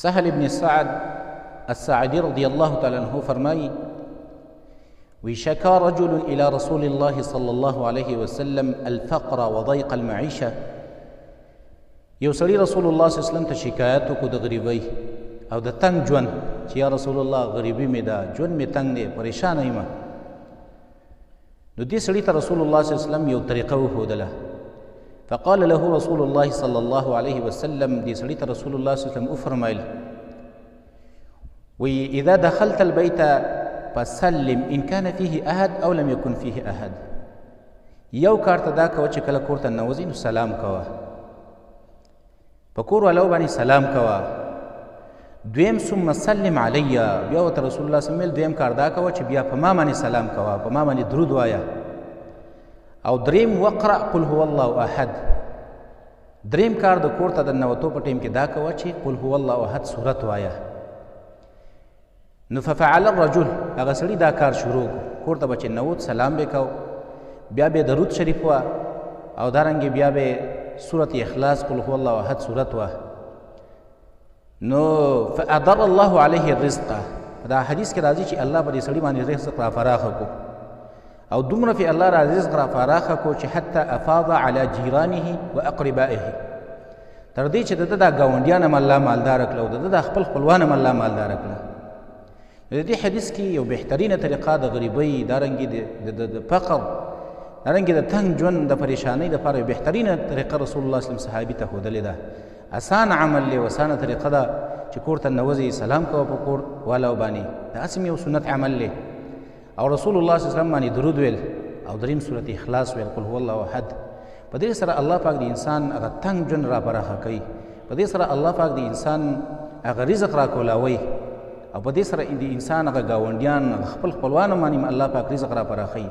سهل بن سعد الساعدي رضي الله تعالى عنه فرمایي وشكا رجل إلى رسول الله صلى الله عليه وسلم الفقر وضيق المعيشة. یو سړي رسول الله صلی الله علیه وسلم ته شکایت وکړو د غریبۍ او د تنګ ژوند چې یا رسول الله غریبي مې ده، ژوند مې تنګ دی، پریشانه یم. نو دې سړي ته رسول الله صلی الله علیه وسلم یو طریقه وښودله. فقال له رسول الله صلى الله عليه وسلم، دې سړي ته رسول الله صلی الله علیه وسلم وفرمایل وی اذا دخلت البيت فسلم ان كان فيه احد او لم يكن فيه احد. یو کار ته دا کوه چې کله کور ته ننوځې نو سلام کوه، په کور والو باندې سلام کوه. دویم ثم سلم علی، بیا ورته رسول الله صلی الله علیه وسلم دویم کار دا کوه چې بیا په ما باندې سلام کوه، په ما باندې درود وایه. او دریم وقرأ قل هو الله احد. دریم کار د کور ته د ننوتو په ټیم کې دا کوه چې قل هو الله احد سورت وایه. نو ففعل الرجل، هغه سړي دا کار شروع کور ته به چې نوت سلام به کو، بیا به درود شریف وه او دارنګې بیا به سورت اخلاص قل هو الله احد سورت وه. نو فأدر الله علیه الرزق، دا حدیث کې راځي چې الله به دې سړي باندې رزق را فراخه کو او دومره فی الله را رزق را فراخه کو چې حتی افاض علی جیرانه و اقربائه، تر دې چې د ده دا ګاونډیان هم الله مالداره کړه او د ده دا خپل خپلوان هم الله مالداره کړه. د دې حدیث کې یو بهترینه طریقه د غریبۍ، دارنګې د فقر، دارنګې د تنګ ژوند د پریشانۍ دپاره یو بهترینه طریقه رسول الله صلی الله علیه وسلم صحابي ته ښودلې ده. اسان عمل دی، اسانه طریقه ده چې کور ته ننوځې سلام کوه په کور والاو باندې، داسې یو سنت عمل دی. او رسول الله صلی الله علیه وسلم باندې درود ویل او دریم سورت اخلاص ویل قل هو الله احد. په دې سره الله پاک د انسان هغه تنګ ژوند را پراخه کوي، په دې سره الله پاک د انسان هغه رزق را کولاوي او په دې سره د انسان هغه ګاونډیان خپل خپلوان باندې الله پاک رزق را پراخوي.